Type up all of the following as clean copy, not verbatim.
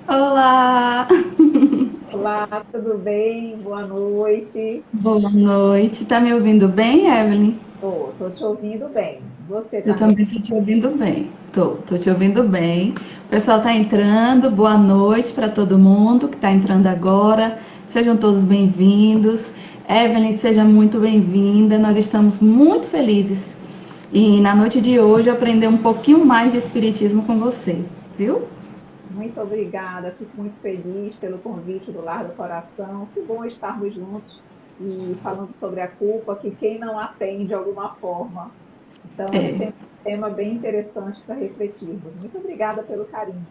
Olá, Olá, tudo bem? Boa noite. boa noite. Tá me ouvindo bem, Evelyn? Tô te ouvindo bem. Você Eu tá me também tô te ouvindo bem. Tô te ouvindo bem. O pessoal tá entrando. Boa noite para todo mundo que tá entrando agora. Sejam todos bem-vindos. Evelyn, seja muito bem-vinda. Nós estamos muito felizes e na noite de hoje aprender um pouquinho mais de espiritismo com você, viu? Muito obrigada, fico muito feliz pelo convite do Lar do Coração. Que bom estarmos juntos e falando sobre a culpa, que quem não a tem de alguma forma. Então, é É. sempre um tema bem interessante para refletirmos. Muito obrigada pelo carinho.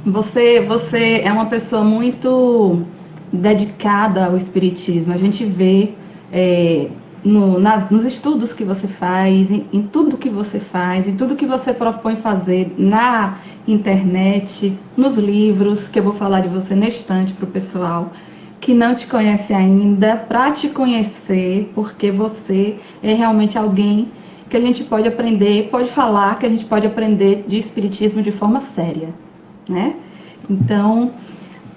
Você é uma pessoa muito dedicada ao espiritismo. A gente vê é, nos estudos que você faz, em tudo que você faz, em tudo que você propõe fazer na internet, nos livros, que eu vou falar de você neste instante para o pessoal que não te conhece ainda, para te conhecer, porque você é realmente alguém que a gente pode aprender, pode falar que a gente pode aprender de espiritismo de forma séria, né? Então,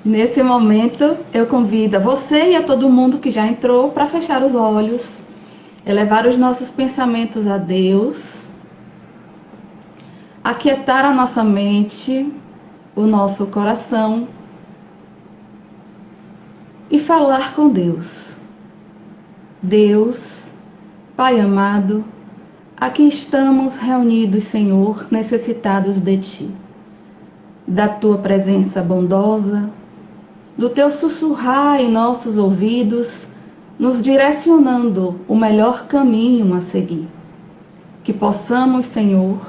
nesse momento, eu convido a você e a todo mundo que já entrou para fechar os olhos, elevar os nossos pensamentos a Deus, aquietar a nossa mente, o nosso coração e falar com Deus. Deus, Pai amado, aqui estamos reunidos, Senhor, necessitados de Ti, da Tua presença bondosa, do Teu sussurrar em nossos ouvidos, nos direcionando o melhor caminho a seguir. Que possamos, Senhor,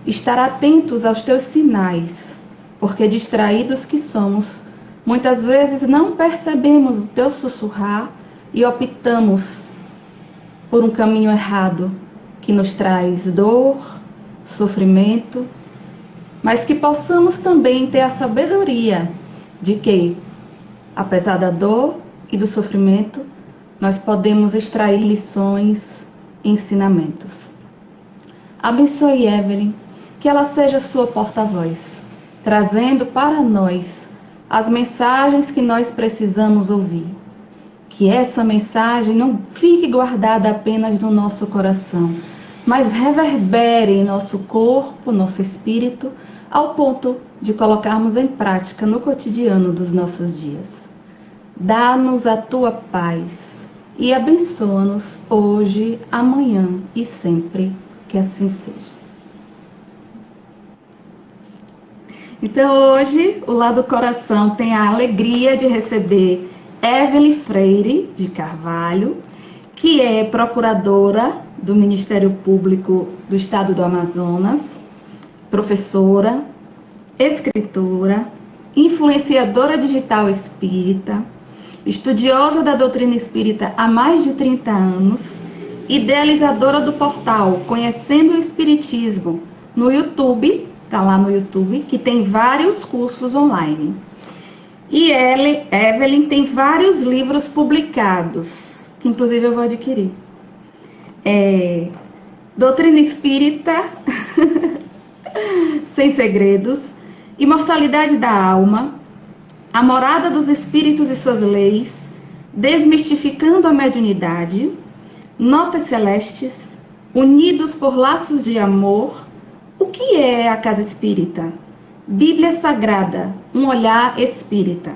estar atentos aos Teus sinais, porque distraídos que somos, muitas vezes não percebemos o Teu sussurrar e optamos por um caminho errado que nos traz dor, sofrimento, mas que possamos também ter a sabedoria de que, apesar da dor e do sofrimento, nós podemos extrair lições e ensinamentos. Abençoe Evelyn, que ela seja sua porta-voz, trazendo para nós as mensagens que nós precisamos ouvir. Que essa mensagem não fique guardada apenas no nosso coração, mas reverbere em nosso corpo, nosso espírito, ao ponto de colocarmos em prática no cotidiano dos nossos dias. Dá-nos a tua paz e abençoa-nos hoje, amanhã e sempre, que assim seja. Então hoje o Lado Coração tem a alegria de receber Evelyn Freire de Carvalho, que é procuradora do Ministério Público do Estado do Amazonas, professora, escritora, influenciadora digital espírita, estudiosa da doutrina espírita há mais de 30 anos, idealizadora do portal Conhecendo o Espiritismo no YouTube, tá lá no YouTube, que tem vários cursos online. E Evelyn tem vários livros publicados, que inclusive eu vou adquirir. Doutrina Espírita, Sem Segredos, Imortalidade da Alma, A Morada dos Espíritos e Suas Leis, Desmistificando a Mediunidade, Notas Celestes, Unidos por Laços de Amor. O que é a Casa Espírita? Bíblia Sagrada, um olhar espírita.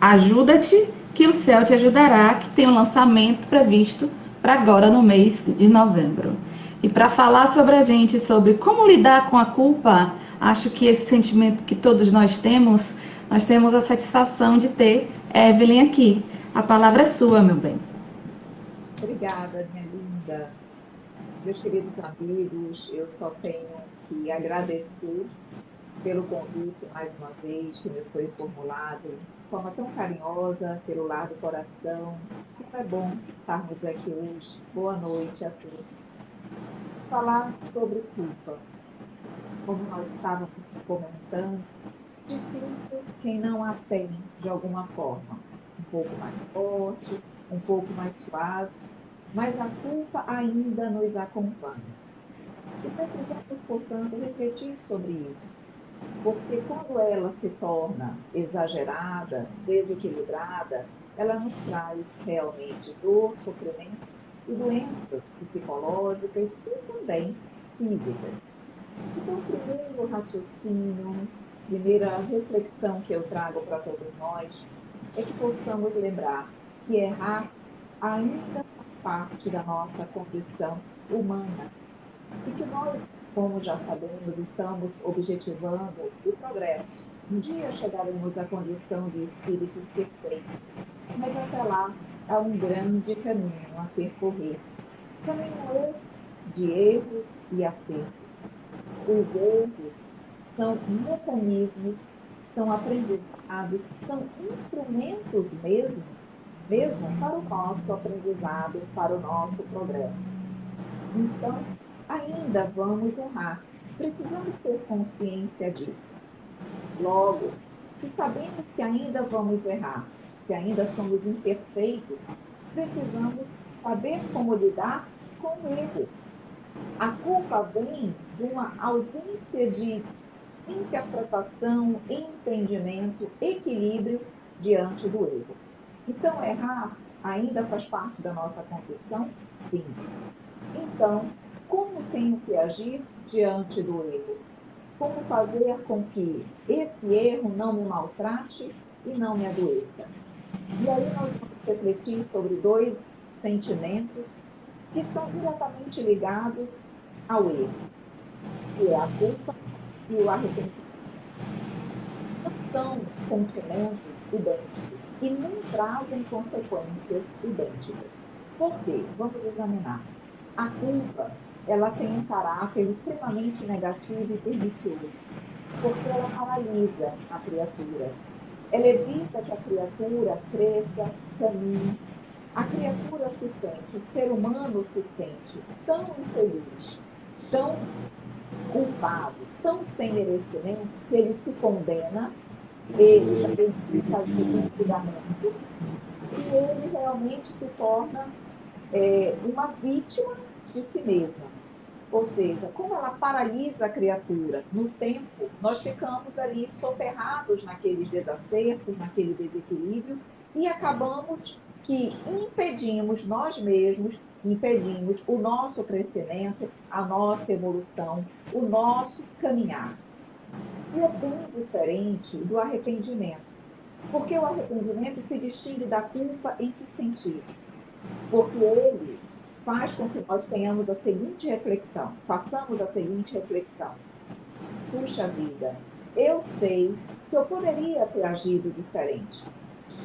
Ajuda-te, que o céu te ajudará, que tem um lançamento previsto para agora no mês de novembro. E para falar sobre a gente, sobre como lidar com a culpa, acho que esse sentimento que todos nós temos a satisfação de ter Evelyn aqui. A palavra é sua, meu bem. Obrigada, minha linda. Meus queridos amigos, eu só tenho que agradecer pelo convite mais uma vez que me foi formulado de forma tão carinhosa pelo Lar do Coração. Como é bom estarmos aqui hoje. Boa noite a todos. Falar sobre culpa, como nós estávamos comentando, difícil quem não a tem de alguma forma. Um pouco mais forte, um pouco mais suave, mas a culpa ainda nos acompanha. E precisamos, portanto, refletir sobre isso. Porque quando ela se torna exagerada, desequilibrada, ela nos traz realmente dor, sofrimento e doenças psicológicas e também físicas. Então, o primeiro raciocínio, primeira reflexão que eu trago para todos nós é que possamos lembrar que errar ainda faz parte da nossa condição humana e que nós, como já sabemos, estamos objetivando o progresso. Um dia chegaremos à condição de espíritos perfeitos, mas até lá há um grande caminho a percorrer. Caminho esse de erros e acertos. Os erros são mecanismos, são aprendizados, são instrumentos mesmo para o nosso aprendizado, para o nosso progresso. Então, ainda vamos errar. Precisamos ter consciência disso. Logo, se sabemos que ainda vamos errar, que ainda somos imperfeitos, precisamos saber como lidar com o erro. A culpa vem de uma ausência de interpretação, entendimento, equilíbrio diante do erro. Então, errar ainda faz parte da nossa condição? Sim. Então, como tenho que agir diante do erro? Como fazer com que esse erro não me maltrate e não me adoeça? E aí nós vamos refletir sobre dois sentimentos que estão diretamente ligados ao erro, que é a culpa e o arrependimento. São sentimentos idênticos e não trazem consequências idênticas. Por quê? Vamos examinar. A culpa, ela tem um caráter extremamente negativo e pernicioso, porque ela paralisa a criatura. Ela evita que a criatura cresça, caminhe. A criatura se sente, o ser humano se sente tão infeliz, tão culpado, tão sem merecimento, que ele se condena, ele já evita o julgamento, e ele realmente se torna uma vítima de si mesma. Ou seja, como ela paralisa a criatura no tempo, nós ficamos ali soterrados naqueles desacertos, naquele desequilíbrio, e acabamos que impedimos nós mesmos, impedimos o nosso crescimento, a nossa evolução, o nosso caminhar. E é bem diferente do arrependimento, porque o arrependimento se distingue da culpa em que sentido? Porque ele faz com que nós tenhamos a seguinte reflexão, façamos a seguinte reflexão. Puxa vida, eu sei que eu poderia ter agido diferente.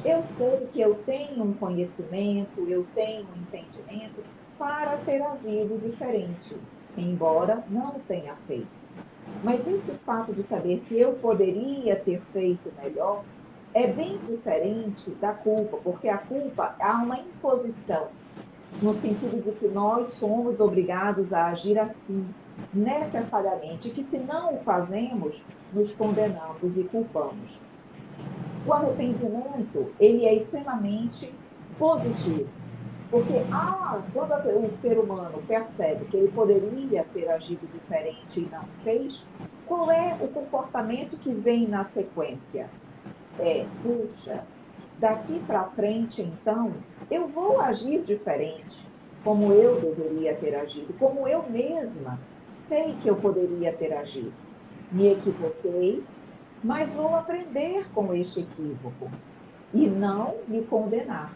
Eu sei que eu tenho um conhecimento, eu tenho um entendimento para ter agido diferente, embora não tenha feito. Mas esse fato de saber que eu poderia ter feito melhor é bem diferente da culpa, porque a culpa há uma imposição, no sentido de que nós somos obrigados a agir assim, necessariamente, que se não o fazemos, nos condenamos e culpamos. O arrependimento, ele é extremamente positivo, porque quando o ser humano percebe que ele poderia ter agido diferente e não fez, qual é o comportamento que vem na sequência? Puxa, daqui para frente, então, eu vou agir diferente, como eu deveria ter agido, como eu mesma sei que eu poderia ter agido. Me equivoquei, mas vou aprender com este equívoco e não me condenar,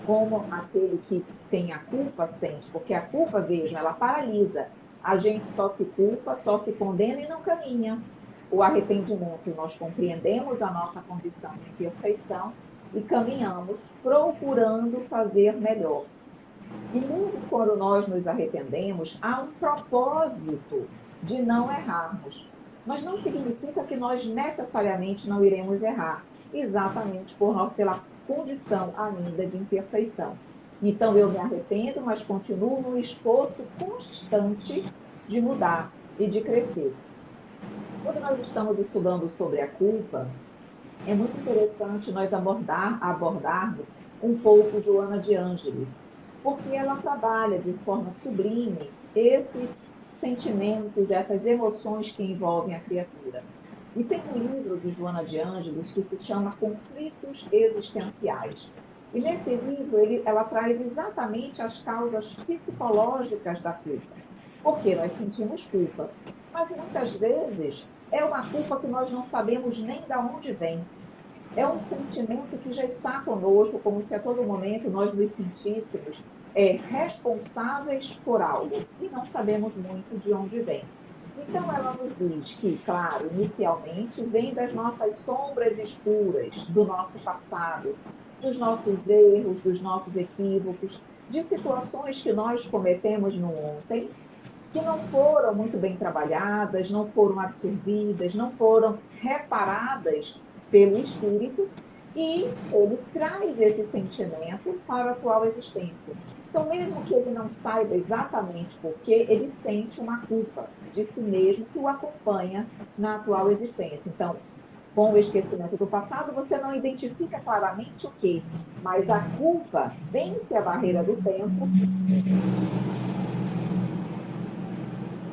como aquele que tem a culpa sente, porque a culpa, vejam, ela paralisa. A gente só se culpa, só se condena e não caminha. O arrependimento, nós compreendemos a nossa condição de imperfeição e caminhamos procurando fazer melhor. E mesmo quando nós nos arrependemos, há um propósito de não errarmos. Mas não significa que nós necessariamente não iremos errar, exatamente pela condição ainda de imperfeição. Então eu me arrependo, mas continuo no esforço constante de mudar e de crescer. Quando nós estamos estudando sobre a culpa, é muito interessante nós abordarmos um pouco Joana de Ângeles, porque ela trabalha de forma sublime esses sentimentos, essas emoções que envolvem a criatura. E tem um livro de Joana de Ângeles que se chama Conflitos Existenciais. E nesse livro ela traz exatamente as causas psicológicas da culpa. Porque nós sentimos culpa, mas muitas vezes é uma culpa que nós não sabemos nem de onde vem. É um sentimento que já está conosco, como se a todo momento nós nos sentíssemos responsáveis por algo e não sabemos muito de onde vem. Então, ela nos diz que, claro, inicialmente vem das nossas sombras escuras, do nosso passado, dos nossos erros, dos nossos equívocos, de situações que nós cometemos no ontem, que não foram muito bem trabalhadas, não foram absorvidas, não foram reparadas pelo espírito, e ele traz esse sentimento para a atual existência. Então, mesmo que ele não saiba exatamente por quê, ele sente uma culpa de si mesmo que o acompanha na atual existência. Então, com o esquecimento do passado, você não identifica claramente o quê, mas a culpa vence a barreira do tempo.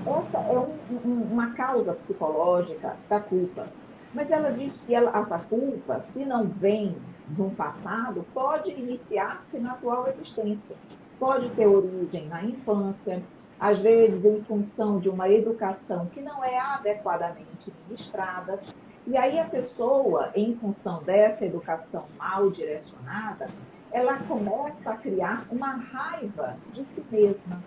Essa é uma causa psicológica da culpa. Mas ela diz que essa culpa, se não vem de um passado, pode iniciar-se na atual existência. Pode ter origem na infância, às vezes em função de uma educação que não é adequadamente ministrada. E aí a pessoa, em função dessa educação mal direcionada, ela começa a criar uma raiva de si mesma.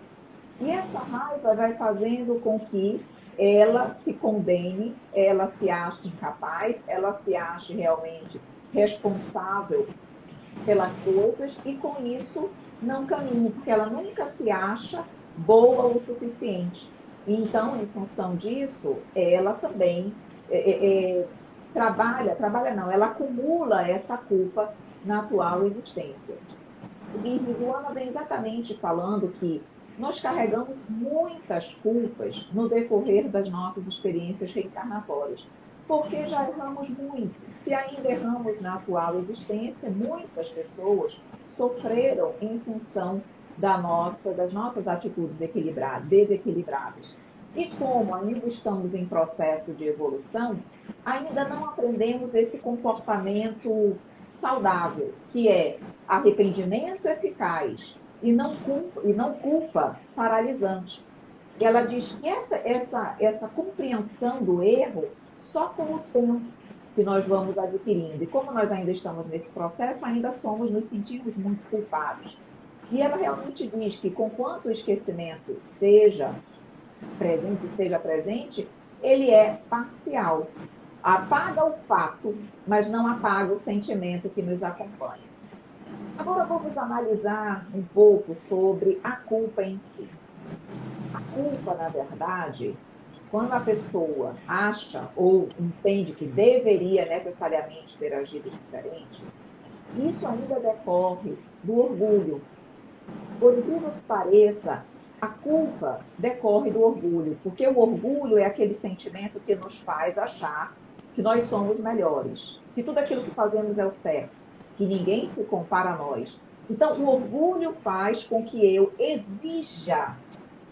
E essa raiva vai fazendo com que ela se condene, ela se ache incapaz, ela se ache realmente responsável pelas coisas e com isso não caminhe, porque ela nunca se acha boa o suficiente. E então, em função disso, ela também trabalha não, ela acumula essa culpa na atual existência. E Joana vem exatamente falando que nós carregamos muitas culpas no decorrer das nossas experiências reencarnatórias, porque já erramos muito. Se ainda erramos na atual existência, muitas pessoas sofreram em função das nossas atitudes desequilibradas. E como ainda estamos em processo de evolução, ainda não aprendemos esse comportamento saudável, que é arrependimento eficaz e não culpa paralisante. Ela diz que essa compreensão do erro só com o tempo que nós vamos adquirindo. E como nós ainda estamos nesse processo, ainda nos sentimos muito culpados. E ela realmente diz que, conquanto o esquecimento esteja presente, ele é parcial. Apaga o fato, mas não apaga o sentimento que nos acompanha. Agora vamos analisar um pouco sobre a culpa em si. A culpa, na verdade, quando a pessoa acha ou entende que deveria necessariamente ter agido diferente, isso ainda decorre do orgulho. Por incrível que pareça, a culpa decorre do orgulho, porque o orgulho é aquele sentimento que nos faz achar que nós somos melhores, que tudo aquilo que fazemos é o certo, que ninguém se compara a nós. Então, o orgulho faz com que eu exija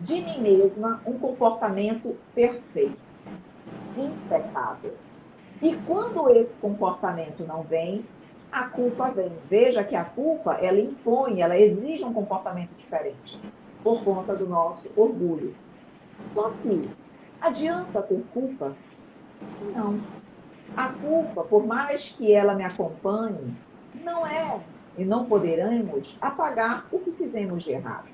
de mim mesma um comportamento perfeito, impecável. E quando esse comportamento não vem, a culpa vem. Veja que a culpa, ela impõe, ela exige um comportamento diferente, por conta do nosso orgulho. Só que adianta ter culpa? Não. A culpa, por mais que ela me acompanhe, não é e não poderemos apagar o que fizemos de errado.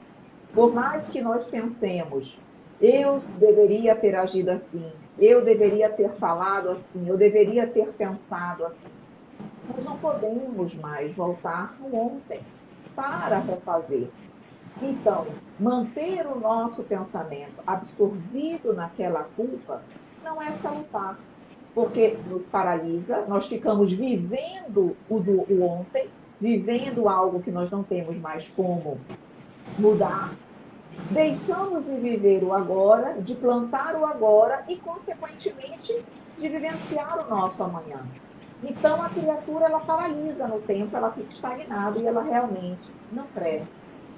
Por mais que nós pensemos, eu deveria ter agido assim, eu deveria ter falado assim, eu deveria ter pensado assim, nós não podemos mais voltar no ontem para refazer. Então, manter o nosso pensamento absorvido naquela culpa não é salutar, porque nos paralisa, nós ficamos vivendo o ontem, vivendo algo que nós não temos mais como mudar, deixamos de viver o agora, de plantar o agora e, consequentemente, de vivenciar o nosso amanhã. Então, a criatura, ela paralisa no tempo, ela fica estagnada e ela realmente não cresce.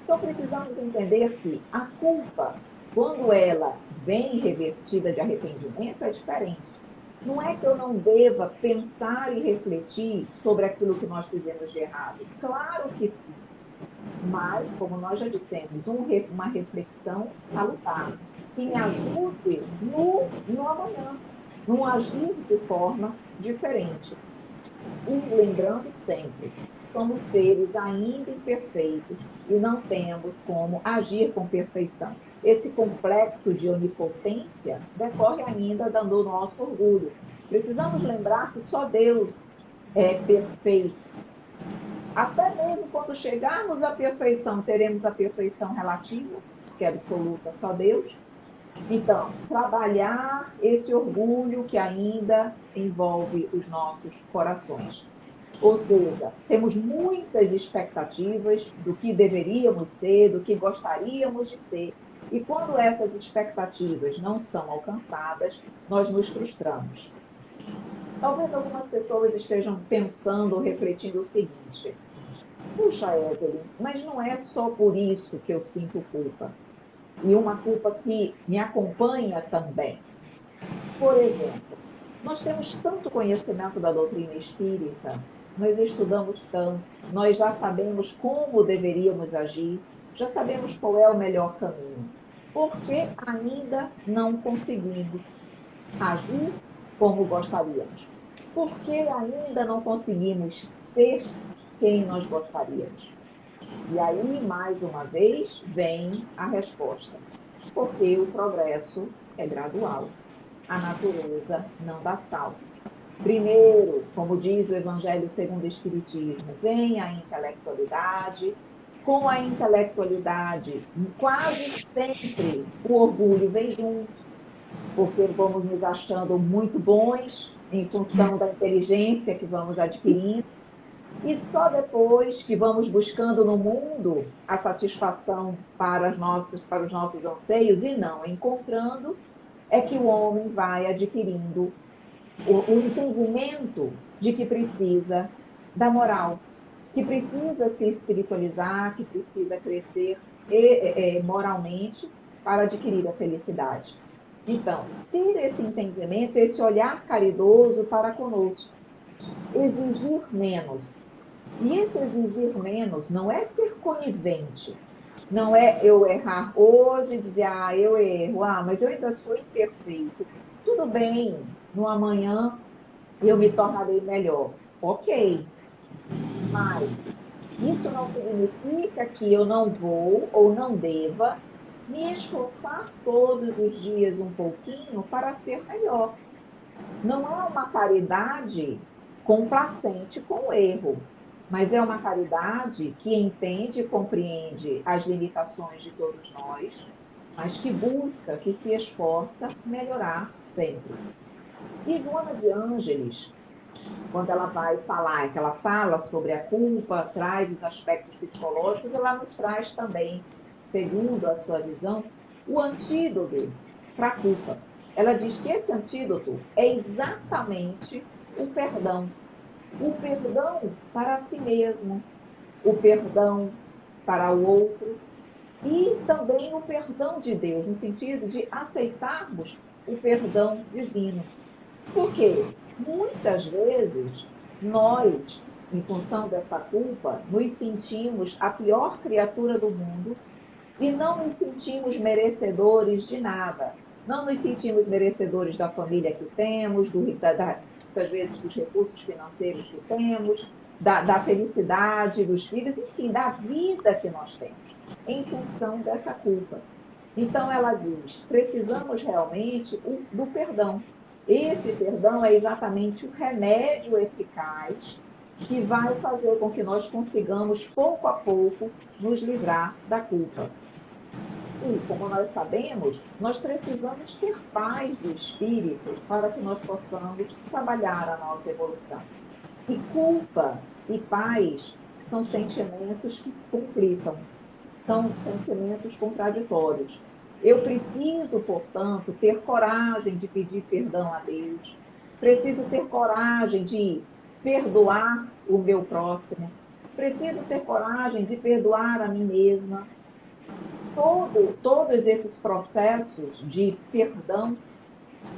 Então, precisamos entender que a culpa, quando ela vem revertida de arrependimento, é diferente. Não é que eu não deva pensar e refletir sobre aquilo que nós fizemos de errado. Claro que sim. Mas, como nós já dissemos, uma reflexão salutar, que me ajude no amanhã, no agir de forma diferente. E lembrando sempre, somos seres ainda imperfeitos e não temos como agir com perfeição. Esse complexo de onipotência decorre ainda do nosso orgulho. Precisamos lembrar que só Deus é perfeito. Até mesmo quando chegarmos à perfeição, teremos a perfeição relativa, que é absoluta, só Deus. Então, trabalhar esse orgulho que ainda envolve os nossos corações. Ou seja, temos muitas expectativas do que deveríamos ser, do que gostaríamos de ser, e quando essas expectativas não são alcançadas, nós nos frustramos. Talvez algumas pessoas estejam pensando ou refletindo o seguinte: puxa, Evelyn, mas não é só por isso que eu sinto culpa. E uma culpa que me acompanha também. Por exemplo, nós temos tanto conhecimento da doutrina espírita, nós estudamos tanto, nós já sabemos como deveríamos agir, já sabemos qual é o melhor caminho. Por que ainda não conseguimos agir como gostaríamos? Por que ainda não conseguimos ser quem nós gostaríamos? E aí, mais uma vez, vem a resposta. Porque o progresso é gradual. A natureza não dá salto. Primeiro, como diz o Evangelho segundo o Espiritismo, vem a intelectualidade. Com a intelectualidade, quase sempre o orgulho vem junto, porque vamos nos achando muito bons em função da inteligência que vamos adquirindo. E só depois que vamos buscando no mundo a satisfação para os nossos anseios e não encontrando, é que o homem vai adquirindo o entendimento de que precisa da moral, que precisa se espiritualizar, que precisa crescer moralmente para adquirir a felicidade. Então, ter esse entendimento, esse olhar caridoso para conosco, exigir menos. E esse exigir menos não é ser conivente, não é eu errar hoje e dizer, eu erro, mas eu ainda sou imperfeito. Tudo bem, no amanhã eu me tornarei melhor. Ok, mas isso não significa que eu não vou ou não deva me esforçar todos os dias um pouquinho para ser melhor. Não é uma caridade complacente com o erro, mas é uma caridade que entende e compreende as limitações de todos nós, mas que busca, que se esforça melhorar sempre. E Joana de Ângeles, quando ela vai falar, que ela fala sobre a culpa, traz os aspectos psicológicos, ela nos traz também, segundo a sua visão, o antídoto para a culpa. Ela diz que esse antídoto é exatamente o perdão. O perdão para si mesmo, o perdão para o outro e também o perdão de Deus, no sentido de aceitarmos o perdão divino. Por quê? Muitas vezes nós, em função dessa culpa, nos sentimos a pior criatura do mundo e não nos sentimos merecedores de nada. Não nos sentimos merecedores da família que temos, muitas vezes dos recursos financeiros que temos, da felicidade dos filhos, enfim, da vida que nós temos, em função dessa culpa. Então ela diz, precisamos realmente do perdão. Esse perdão é exatamente o remédio eficaz que vai fazer com que nós consigamos, pouco a pouco, nos livrar da culpa. E, como nós sabemos, nós precisamos ter paz de espírito para que nós possamos trabalhar a nossa evolução. E culpa e paz são sentimentos que se conflitam, são sentimentos contraditórios. Eu preciso, portanto, ter coragem de pedir perdão a Deus, preciso ter coragem de perdoar o meu próximo, preciso ter coragem de perdoar a mim mesma. Todos esses processos de perdão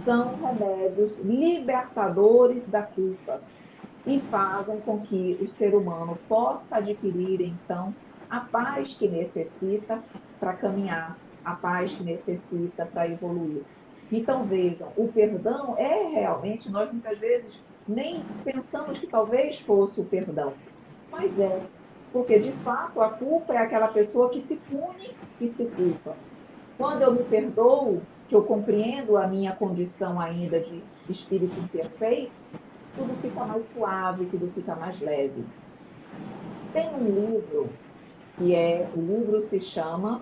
são remédios libertadores da culpa e fazem com que o ser humano possa adquirir, então, a paz que necessita para caminhar, a paz que necessita para evoluir. Então, vejam, o perdão é realmente, nós muitas vezes nem pensamos que talvez fosse o perdão, mas é, porque de fato a culpa é aquela pessoa que se pune e se culpa. Quando eu me perdoo, que eu compreendo a minha condição ainda de espírito imperfeito, tudo fica mais suave, tudo fica mais leve. Tem um livro o livro se chama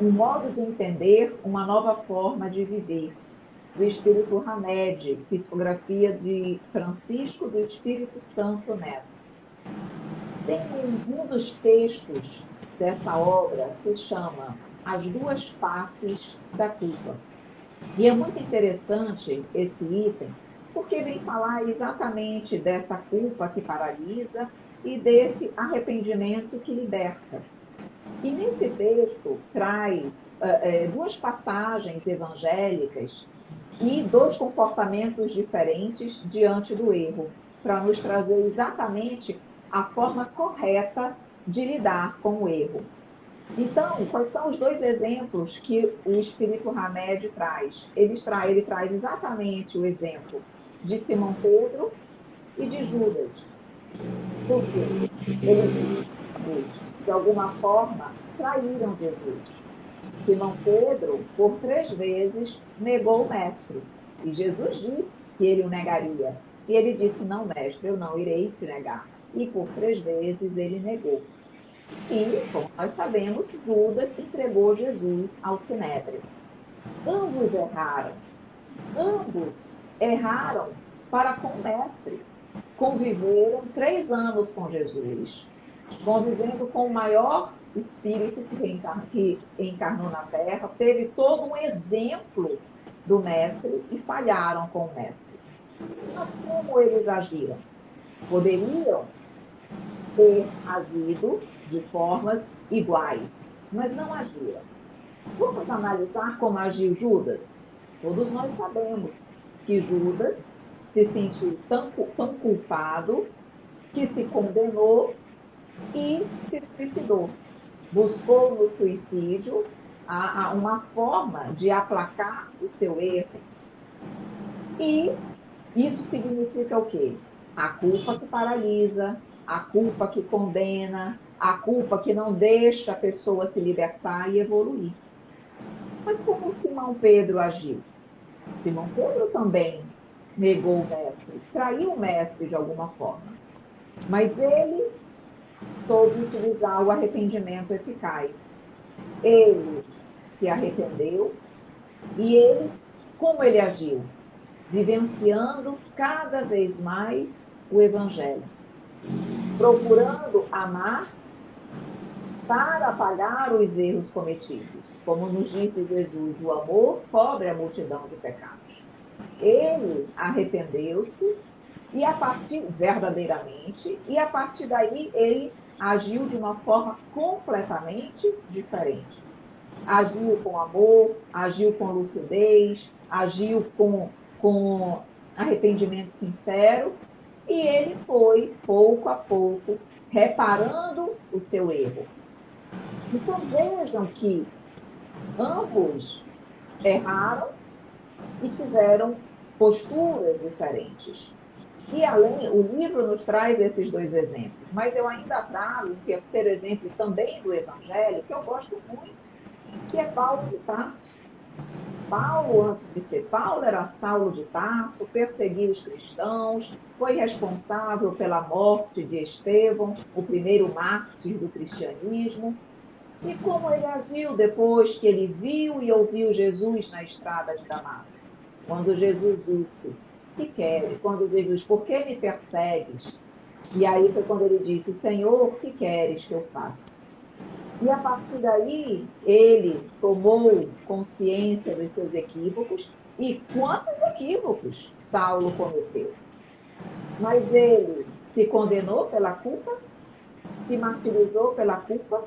Um Modo de Entender uma Nova Forma de Viver, do Espírito Hamed, psicografia de Francisco do Espírito Santo Neto. Tem um dos textos dessa obra se chama As Duas Faces da Culpa. E é muito interessante esse item, porque vem falar exatamente dessa culpa que paralisa e desse arrependimento que liberta. E nesse texto traz duas passagens evangélicas e dois comportamentos diferentes diante do erro, para nos trazer exatamente a forma correta de lidar com o erro. Então, quais são os dois exemplos que o Espírito Hamed traz? Ele traz exatamente o exemplo de Simão Pedro e de Judas. Por quê? Eles, de alguma forma, traíram Jesus. Simão Pedro, por 3 vezes, negou o mestre. E Jesus disse que ele o negaria. E ele disse, não, mestre, eu não irei te negar. E por 3 vezes ele negou. E, como nós sabemos, Judas entregou Jesus ao Sinédrio. Ambos erraram. Ambos erraram para com o mestre. Conviveram 3 anos com Jesus, convivendo com o maior espírito que encarnou na Terra, teve todo um exemplo do mestre e falharam com o mestre. Mas como eles agiram? Poderiam ter agido de formas iguais, mas não agiram. Vamos analisar como agiu Judas? Todos nós sabemos que Judas se sentiu tão culpado que se condenou e se suicidou. Buscou no suicídio uma forma de aplacar o seu erro. E isso significa o quê? A culpa que paralisa, a culpa que condena, a culpa que não deixa a pessoa se libertar e evoluir. Mas como Simão Pedro agiu? Simão Pedro também negou o mestre, traiu o mestre de alguma forma. Mas ele soube utilizar o arrependimento eficaz. Ele se arrependeu e como ele agiu? Vivenciando cada vez mais o Evangelho. Procurando amar para apagar os erros cometidos. Como nos disse Jesus, o amor cobre a multidão de pecados. Ele arrependeu-se e verdadeiramente, e a partir daí ele agiu de uma forma completamente diferente. Agiu com amor, agiu com lucidez, agiu com arrependimento sincero, e ele foi, pouco a pouco, reparando o seu erro. Então vejam que ambos erraram e tiveram posturas diferentes. E além, o livro nos traz esses 2 exemplos, mas eu ainda trago um terceiro exemplo também do Evangelho, que eu gosto muito, que é Paulo de Tarso. Paulo, antes de ser Paulo, era Saulo de Tarso, perseguiu os cristãos, foi responsável pela morte de Estevão, o primeiro mártir do cristianismo. E como ele agiu depois que ele viu e ouviu Jesus na estrada de Damasco? Quando Jesus disse, que queres? Quando Jesus, por que me persegues? E aí foi quando ele disse, Senhor, o que queres que eu faça? E a partir daí, ele tomou consciência dos seus equívocos. E quantos equívocos Saulo cometeu? Mas ele se condenou pela culpa, se martirizou pela culpa,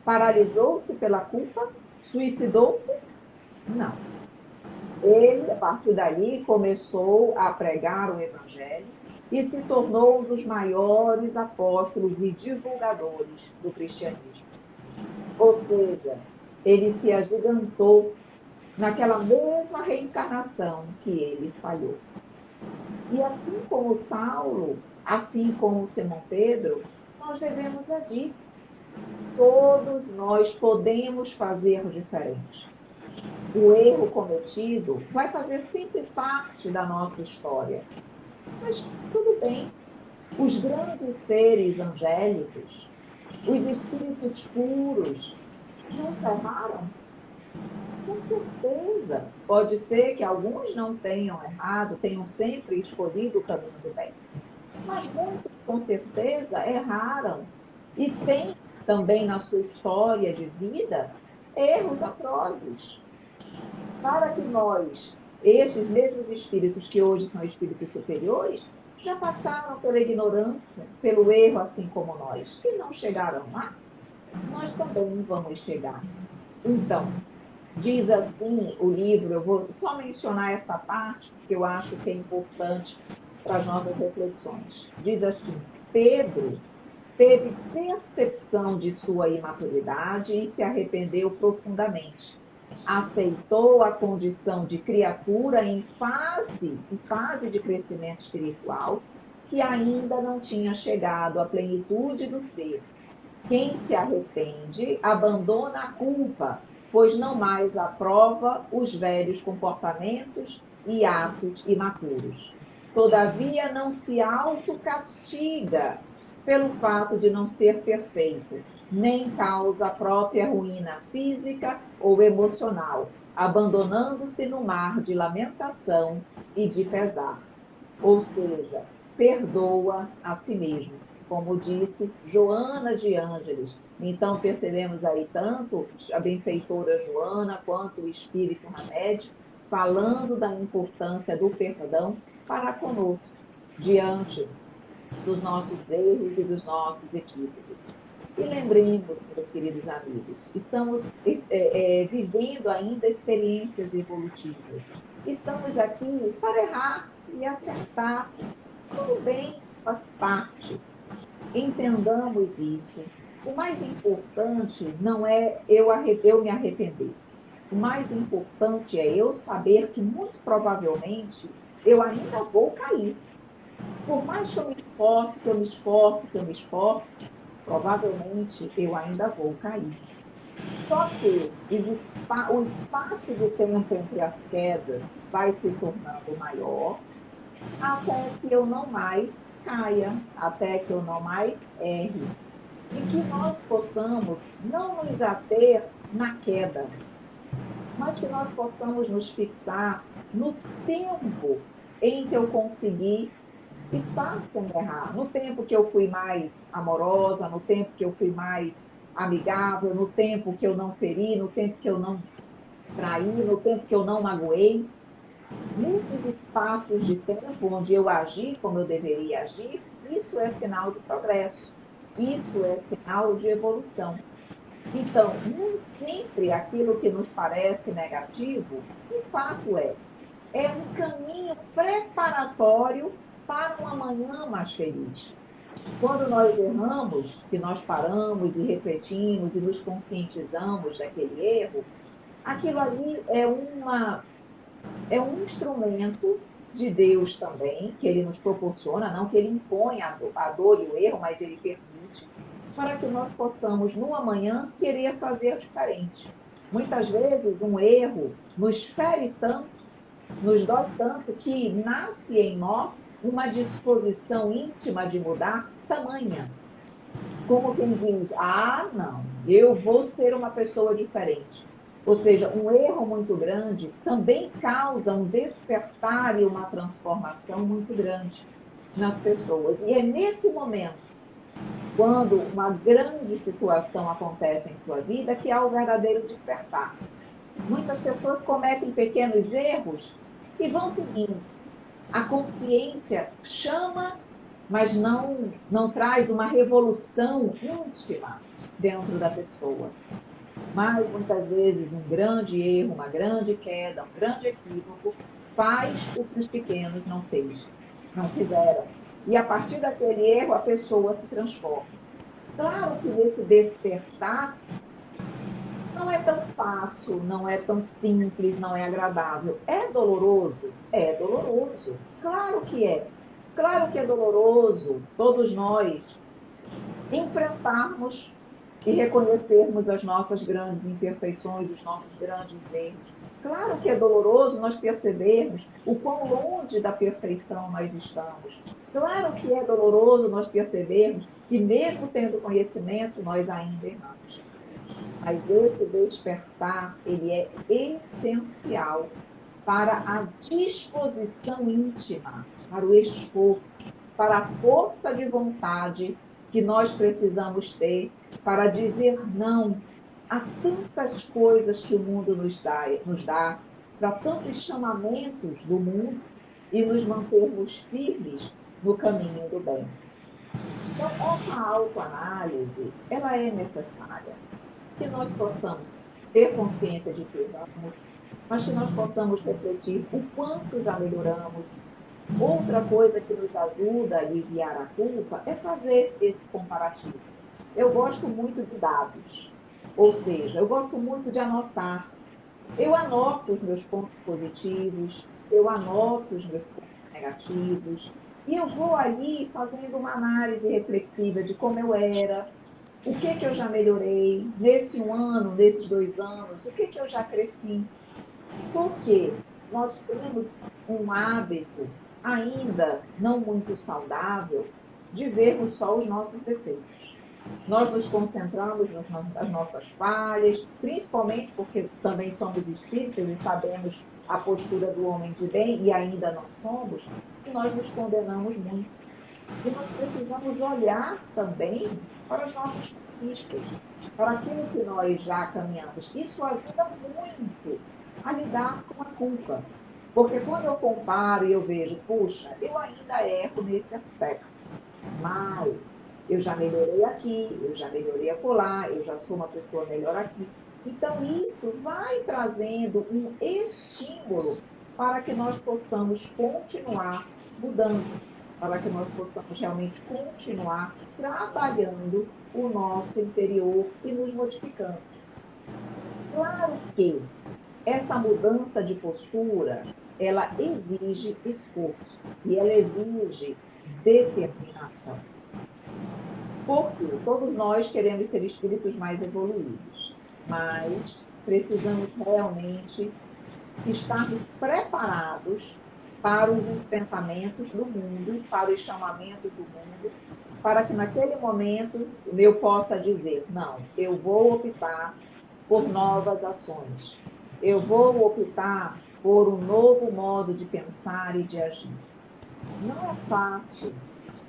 paralisou-se pela culpa, suicidou-se? Não. Ele, a partir dali, começou a pregar o Evangelho e se tornou um dos maiores apóstolos e divulgadores do cristianismo. Ou seja, ele se agigantou naquela mesma reencarnação que ele falhou. E assim como Saulo, assim como Simão Pedro, nós devemos agir. Todos nós podemos fazer diferente. O erro cometido vai fazer sempre parte da nossa história. Mas tudo bem. Os grandes seres angélicos, os espíritos puros, nunca erraram? Com certeza. Pode ser que alguns não tenham errado, tenham sempre escolhido o caminho do bem. Mas muitos, com certeza, erraram. E têm também na sua história de vida erros atrozes. Para que nós, esses mesmos espíritos que hoje são espíritos superiores, já passaram pela ignorância, pelo erro, assim como nós, e não chegaram lá, nós também vamos chegar. Então, diz assim o livro, eu vou só mencionar essa parte, porque eu acho que é importante para as nossas reflexões. Diz assim: Pedro teve percepção de sua imaturidade e se arrependeu profundamente. Aceitou a condição de criatura em fase de crescimento espiritual, que ainda não tinha chegado à plenitude do ser. Quem se arrepende abandona a culpa, pois não mais aprova os velhos comportamentos e atos imaturos. Todavia, não se autocastiga pelo fato de não ser perfeito, nem causa a própria ruína física ou emocional, abandonando-se no mar de lamentação e de pesar. Ou seja, perdoa a si mesmo, como disse Joana de Ângeles. Então percebemos aí tanto a benfeitora Joana quanto o Espírito Hamed falando da importância do perdão para conosco, diante dos nossos erros e dos nossos equívocos. E lembremos, meus queridos amigos, estamos vivendo ainda experiências evolutivas. Estamos aqui para errar e acertar. Tudo bem, faz parte. Entendamos isso. O mais importante não é eu me arrepender. O mais importante é eu saber que, muito provavelmente, eu ainda vou cair. Por mais que eu me esforce, provavelmente eu ainda vou cair. Só que o espaço de tempo entre as quedas vai se tornando maior, até que eu não mais caia, até que eu não mais erre. E que nós possamos não nos ater na queda, mas que nós possamos nos fixar no tempo em que eu consegui estar sem errar, no tempo que eu fui mais amorosa, no tempo que eu fui mais amigável, no tempo que eu não feri, no tempo que eu não traí, no tempo que eu não magoei. Nesses espaços de tempo onde eu agi como eu deveria agir, isso é sinal de progresso, isso é sinal de evolução. Então, nem sempre aquilo que nos parece negativo, de fato é um caminho preparatório para um amanhã mais feliz. Quando nós erramos, que nós paramos e refletimos e nos conscientizamos daquele erro, aquilo ali é um instrumento de Deus também, que ele nos proporciona, não que ele impõe a dor e o erro, mas ele permite, para que nós possamos, no amanhã, querer fazer diferente. Muitas vezes, um erro nos fere tanto, nos dói tanto, que nasce em nós uma disposição íntima de mudar tamanha. Como quem diz, não, eu vou ser uma pessoa diferente. Ou seja, um erro muito grande também causa um despertar e uma transformação muito grande nas pessoas. E é nesse momento, quando uma grande situação acontece em sua vida, que há o verdadeiro despertar. Muitas pessoas cometem pequenos erros e vão seguindo. A consciência chama, mas não traz uma revolução íntima dentro da pessoa. Mas, muitas vezes, um grande erro, uma grande queda, um grande equívoco, faz o que os pequenos não fizeram. E, a partir daquele erro, a pessoa se transforma. Claro que nesse despertar não é tão fácil, não é tão simples, não é agradável. É doloroso? É doloroso. Claro que é. Claro que é doloroso, todos nós, enfrentarmos e reconhecermos as nossas grandes imperfeições, os nossos grandes erros. Claro que é doloroso nós percebermos o quão longe da perfeição nós estamos. Claro que é doloroso nós percebermos que, mesmo tendo conhecimento, nós ainda erramos. Mas esse despertar, ele é essencial para a disposição íntima, para o esforço, para a força de vontade que nós precisamos ter para dizer não a tantas coisas que o mundo nos dá, para tantos chamamentos do mundo e nos mantermos firmes no caminho do bem. Então, essa autoanálise, ela é necessária, que nós possamos ter consciência de que erramos, mas que nós possamos refletir o quanto já melhoramos. Outra coisa que nos ajuda a aliviar a culpa é fazer esse comparativo. Eu gosto muito de dados, ou seja, eu gosto muito de anotar. Eu anoto os meus pontos positivos, eu anoto os meus pontos negativos, e eu vou ali fazendo uma análise reflexiva de como eu era, o que eu já melhorei nesse um ano, nesses 2 anos, o que eu já cresci. Porque nós temos um hábito ainda não muito saudável de vermos só os nossos defeitos. Nós nos concentramos nas nossas falhas, principalmente porque também somos espíritas e sabemos a postura do homem de bem e ainda não somos, e nós nos condenamos muito. E nós precisamos olhar também para as nossas conquistas, para aquilo que nós já caminhamos. Isso ajuda muito a lidar com a culpa. Porque quando eu comparo e eu vejo, puxa, eu ainda erro nesse aspecto, mas eu já melhorei aqui, eu já melhorei acolá, eu já sou uma pessoa melhor aqui. Então, isso vai trazendo um estímulo para que nós possamos continuar mudando, para que nós possamos realmente continuar trabalhando o nosso interior e nos modificando. Claro que essa mudança de postura, ela exige esforço e ela exige determinação. Porque todos nós queremos ser espíritos mais evoluídos, mas precisamos realmente estarmos preparados para os enfrentamentos do mundo, para os chamamentos do mundo, para que naquele momento eu possa dizer, não, eu vou optar por novas ações, eu vou optar por um novo modo de pensar e de agir. Não é fácil,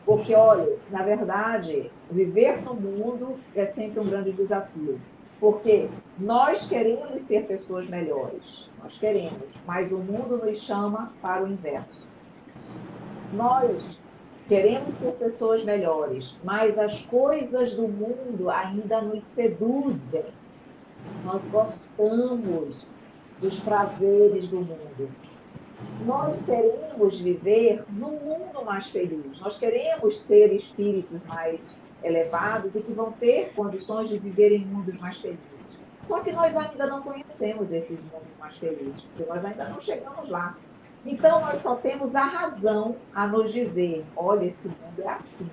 porque, olha, na verdade, viver no mundo é sempre um grande desafio. Porque nós queremos ser pessoas melhores, nós queremos, mas o mundo nos chama para o inverso. Nós queremos ser pessoas melhores, mas as coisas do mundo ainda nos seduzem. Nós gostamos dos prazeres do mundo. Nós queremos viver num mundo mais feliz. Nós queremos ser espíritos mais elevados e que vão ter condições de viver em mundos mais felizes. Só que nós ainda não conhecemos esses mundos mais felizes, porque nós ainda não chegamos lá. Então, nós só temos a razão a nos dizer, olha, esse mundo é assim.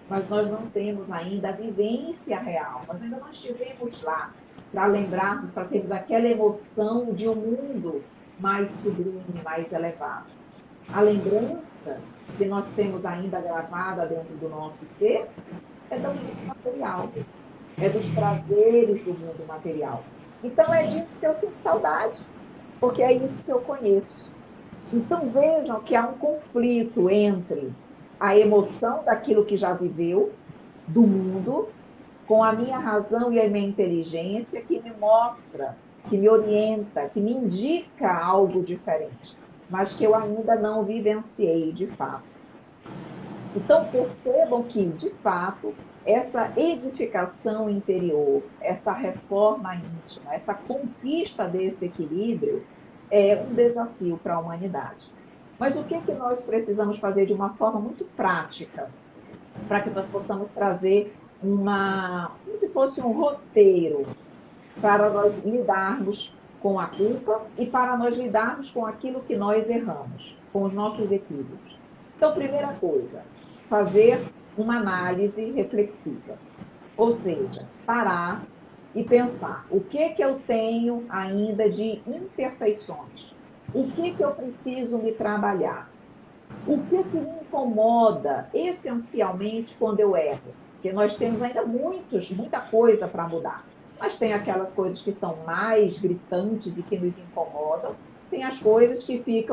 Mas nós não temos ainda a vivência real. Nós ainda não estivemos lá para lembrarmos, para termos aquela emoção de um mundo mais sublime, mais elevado. A lembrança que nós temos ainda gravada dentro do nosso ser é do mundo material, é dos prazeres do mundo material. Então é disso que eu sinto saudade, porque é isso que eu conheço. Então vejam que há um conflito entre a emoção daquilo que já viveu, do mundo, com a minha razão e a minha inteligência que me mostra, que me orienta, que me indica algo diferente, mas que eu ainda não vivenciei de fato. Então, percebam que, de fato, essa edificação interior, essa reforma íntima, essa conquista desse equilíbrio é um desafio para a humanidade. Mas o que nós precisamos fazer de uma forma muito prática para que nós possamos trazer como se fosse um roteiro para nós lidarmos com a culpa e para nós lidarmos com aquilo que nós erramos, com os nossos equívocos. Então, primeira coisa, fazer uma análise reflexiva. Ou seja, parar e pensar o que eu tenho ainda de imperfeições, o que eu preciso me trabalhar, o que me incomoda essencialmente quando eu erro, porque nós temos ainda muita coisa para mudar. Mas tem aquelas coisas que são mais gritantes e que nos incomodam, tem as coisas que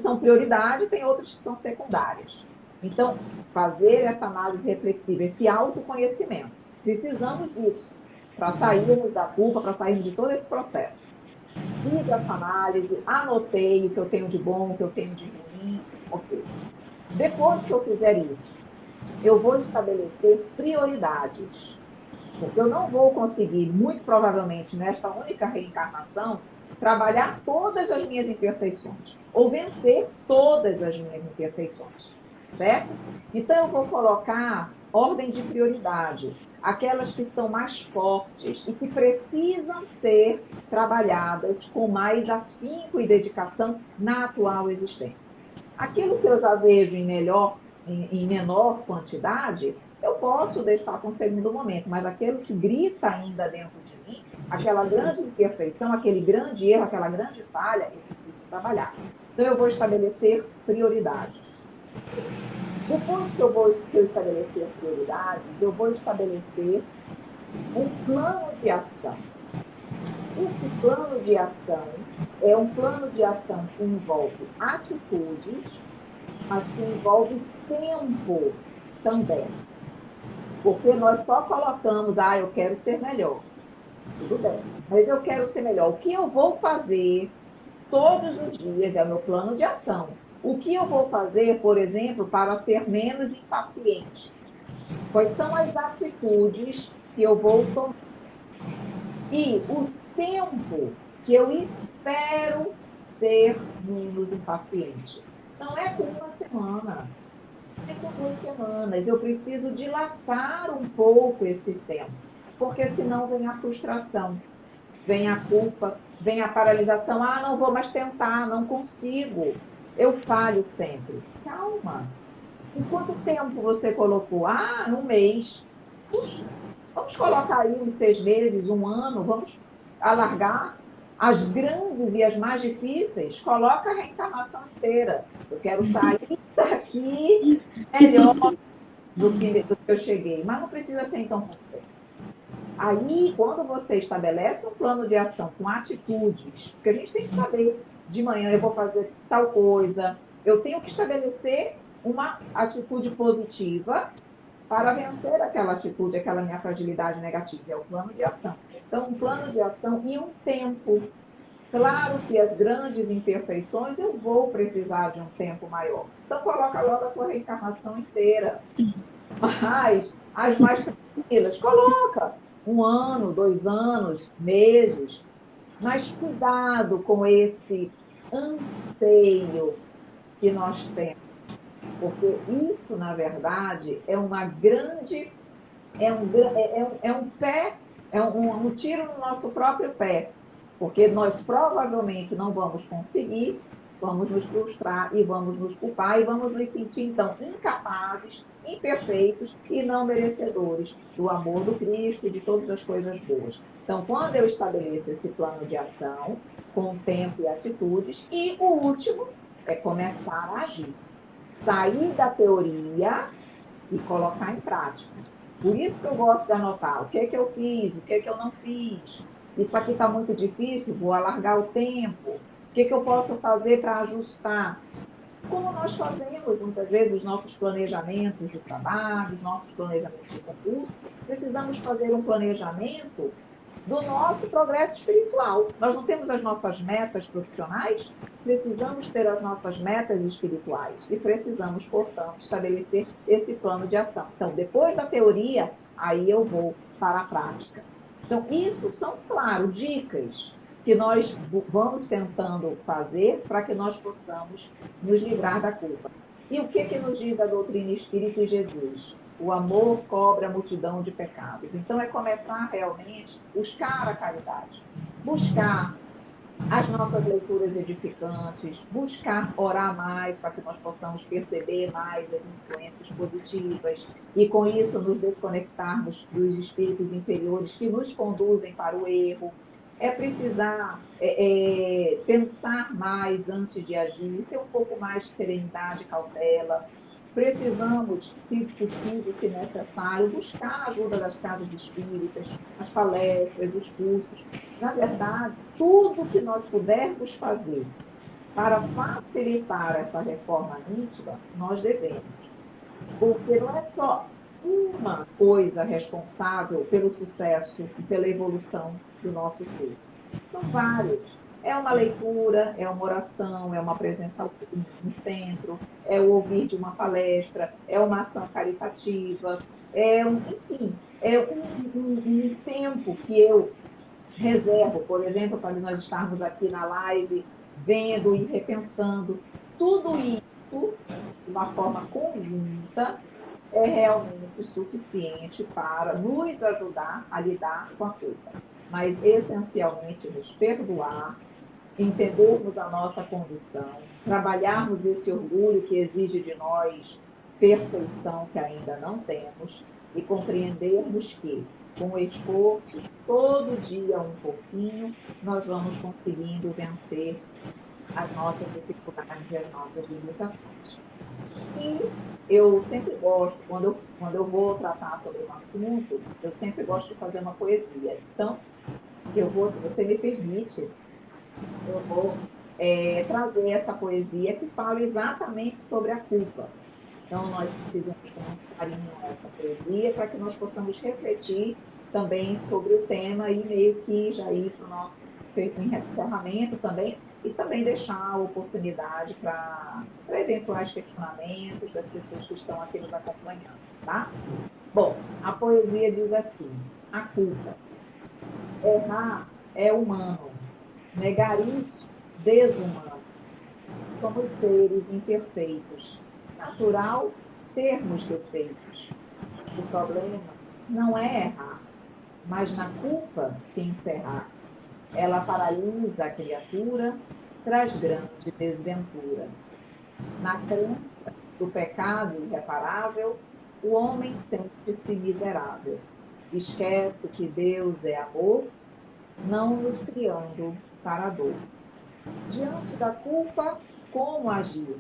são prioridade, tem outras que são secundárias. Então, fazer essa análise reflexiva, esse autoconhecimento. Precisamos disso para sairmos da culpa, para sairmos de todo esse processo. Fiz essa análise, anotei o que eu tenho de bom, o que eu tenho de ruim, ok. Depois que eu fizer isso, eu vou estabelecer prioridades. Porque eu não vou conseguir, muito provavelmente, nesta única reencarnação, trabalhar todas as minhas imperfeições, ou vencer todas as minhas imperfeições, certo? Então, eu vou colocar ordem de prioridade, aquelas que são mais fortes e que precisam ser trabalhadas com mais afinco e dedicação na atual existência. Aquilo que eu já vejo em menor quantidade, eu posso deixar para um segundo momento, mas aquilo que grita ainda dentro de mim, aquela grande imperfeição, aquele grande erro, aquela grande falha, eu preciso trabalhar. Então, eu vou estabelecer prioridades. Depois que eu estabelecer prioridades, eu vou estabelecer um plano de ação. Esse plano de ação é um plano de ação que envolve atitudes, mas que envolve tempo também. Porque nós só colocamos, eu quero ser melhor. Tudo bem, mas eu quero ser melhor. O que eu vou fazer todos os dias é o meu plano de ação. O que eu vou fazer, por exemplo, para ser menos impaciente? Quais são as atitudes que eu vou tomar? E o tempo que eu espero ser menos impaciente. Não é com uma semana, é com 2 semanas. Eu preciso dilatar um pouco esse tempo, porque senão vem a frustração, vem a culpa, vem a paralisação. Não vou mais tentar, não consigo. Eu falho sempre. Calma. Em quanto tempo você colocou? 1 mês. Puxa, vamos colocar aí uns 6 meses, 1 ano, vamos alargar. As grandes e as mais difíceis, coloca a reencarnação inteira. Eu quero sair daqui melhor do que eu cheguei. Mas não precisa ser então complexo. Aí, quando você estabelece um plano de ação com atitudes, porque a gente tem que saber, de manhã eu vou fazer tal coisa, eu tenho que estabelecer uma atitude positiva para vencer aquela atitude, aquela minha fragilidade negativa. É o plano de ação. Então, um plano de ação e um tempo. Claro que as grandes imperfeições eu vou precisar de um tempo maior. Então, coloca logo a tua reencarnação inteira. Mas as mais tranquilas, coloca 1 ano, 2 anos, meses. Mas cuidado com esse anseio que nós temos. Porque isso, na verdade, é uma grande. Um tiro no nosso próprio pé. Porque nós provavelmente não vamos conseguir, vamos nos frustrar e vamos nos culpar e vamos nos sentir, então, incapazes, imperfeitos e não merecedores do amor do Cristo e de todas as coisas boas. Então, quando eu estabeleço esse plano de ação, com tempo e atitudes, e o último é começar a agir. Sair da teoria e colocar em prática. Por isso que eu gosto de anotar o que eu fiz, o que eu não fiz. Isso aqui está muito difícil, vou alargar o tempo. O que eu posso fazer para ajustar? Como nós fazemos, muitas vezes, os nossos planejamentos de trabalho, os nossos planejamentos de concurso, precisamos fazer um planejamento do nosso progresso espiritual. Nós não temos as nossas metas profissionais, precisamos ter as nossas metas espirituais e precisamos, portanto, estabelecer esse plano de ação. Então, depois da teoria, aí eu vou para a prática. Então, isso são, claro, dicas que nós vamos tentando fazer para que nós possamos nos livrar da culpa. E o que nos diz a doutrina Espírita e Jesus? O amor cobre a multidão de pecados. Então, é começar realmente a buscar a caridade, buscar as nossas leituras edificantes, buscar orar mais para que nós possamos perceber mais as influências positivas e, com isso, nos desconectarmos dos espíritos inferiores que nos conduzem para o erro. É precisar pensar mais antes de agir, ter um pouco mais de serenidade e cautela. Precisamos, se possível, se necessário, buscar a ajuda das casas espíritas, as palestras, os cursos. Na verdade, tudo que nós pudermos fazer para facilitar essa reforma íntima, nós devemos. Porque não é só uma coisa responsável pelo sucesso e pela evolução do nosso ser. São vários. É uma leitura, é uma oração, é uma presença no centro, é o ouvir de uma palestra, é uma ação caritativa, enfim, é um tempo que eu reservo, por exemplo, para nós estarmos aqui na live, vendo e repensando. Tudo isso, de uma forma conjunta, é realmente suficiente para nos ajudar a lidar com a culpa. Mas, essencialmente, nos perdoar, entendermos a nossa condição, trabalharmos esse orgulho que exige de nós perfeição que ainda não temos e compreendermos que, com o esforço, todo dia um pouquinho, nós vamos conseguindo vencer as nossas dificuldades e as nossas limitações. E eu sempre gosto, quando eu vou tratar sobre um assunto, eu sempre gosto de fazer uma poesia. Então, se você me permite, eu vou trazer essa poesia que fala exatamente sobre a culpa. Então, nós fizemos com muito carinho essa poesia para que nós possamos refletir também sobre o tema e meio que já ir para o nosso encerramento também, e também deixar a oportunidade para eventuais questionamentos das pessoas que estão aqui nos acompanhando, tá? Bom, a poesia diz assim: a culpa. Errar é humano, negar isso, desumano. Somos seres imperfeitos. Natural termos defeitos. O problema não é errar, mas na culpa se encerrar. Ela paralisa a criatura, traz grande desventura. Na crença do pecado irreparável, o homem sente-se miserável. Esquece que Deus é amor, não nos criando para a dor. Diante da culpa, como agir?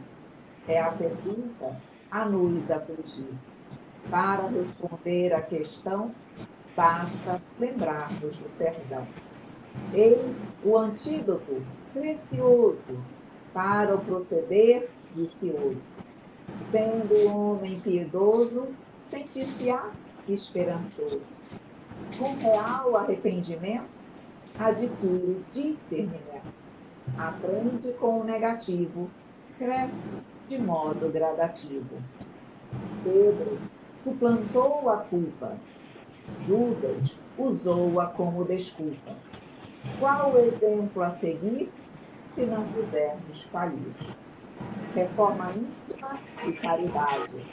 É a pergunta a nos afligir. Para responder à questão, basta lembrarmos do perdão. Eis o antídoto precioso para o proceder vicioso. Sendo o homem piedoso, sentir-se-á esperançoso. Com real arrependimento, adquire discernimento. Aprende com o negativo, cresce de modo gradativo. Pedro suplantou a culpa. Judas usou-a como desculpa. Qual o exemplo a seguir, se não quisermos falir? Reforma íntima e caridade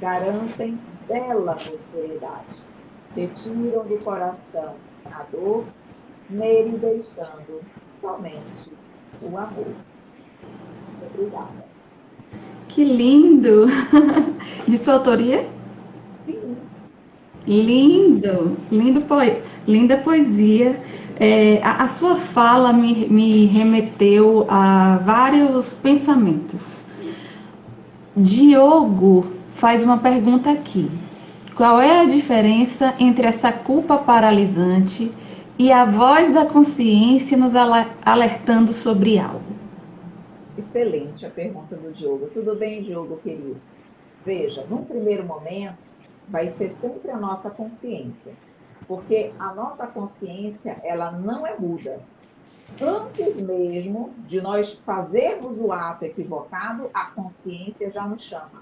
garantem bela prosperidade. Retiram do coração a dor, nele deixando somente o amor. Obrigada. Que lindo! De sua autoria? Sim. Lindo, linda poesia. A sua fala me remeteu a vários pensamentos. Diogo faz uma pergunta aqui. Qual é a diferença entre essa culpa paralisante e a voz da consciência nos alertando sobre algo? Excelente a pergunta do Diogo. Tudo bem, Diogo, querido? Veja, num primeiro momento, vai ser sempre a nossa consciência. Porque a nossa consciência, ela não é muda. Antes mesmo de nós fazermos o ato equivocado, a consciência já nos chama.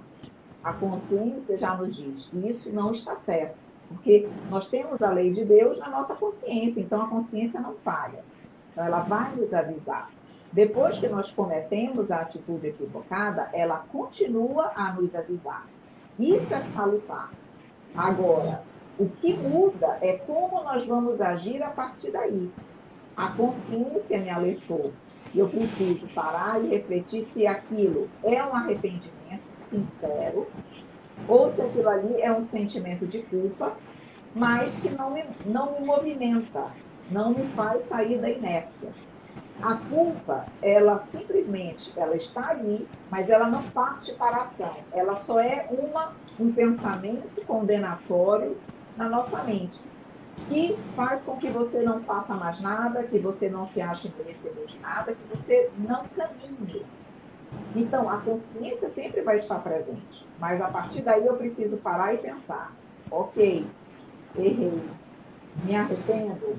A consciência já nos diz que isso não está certo. Porque nós temos a lei de Deus na nossa consciência, então a consciência não falha. Então ela vai nos avisar. Depois que nós cometemos a atitude equivocada, ela continua a nos avisar. Isso é salutar. Agora, o que muda é como nós vamos agir a partir daí. A consciência me alertou. Eu preciso parar e refletir se aquilo é um arrependimento sincero ou se aquilo ali é um sentimento de culpa, mas que não me movimenta, não me faz sair da inércia. A culpa, ela simplesmente, ela está ali, mas ela não parte para a ação. Ela só é um pensamento condenatório na nossa mente, que faz com que você não faça mais nada, que você não se ache merecedor de nada, que você não caminhe. Então, a consciência sempre vai estar presente, mas a partir daí eu preciso parar e pensar, ok, errei, me arrependo.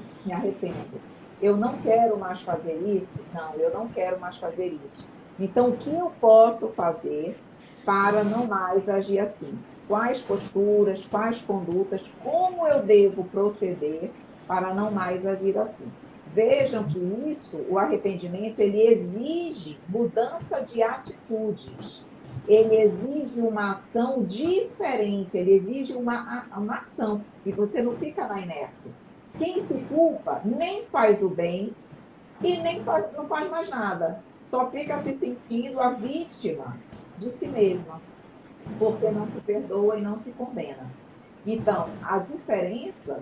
Eu não quero mais fazer isso? Não, eu não quero mais fazer isso. Então, o que eu posso fazer para não mais agir assim? Quais posturas, quais condutas, como eu devo proceder para não mais agir assim? Vejam que isso, o arrependimento, ele exige mudança de atitudes. Ele exige uma ação diferente, ele exige uma ação. E você não fica na inércia. Quem se culpa nem faz o bem e não faz mais nada. Só fica se sentindo a vítima de si mesma, porque não se perdoa e não se condena. Então, a diferença,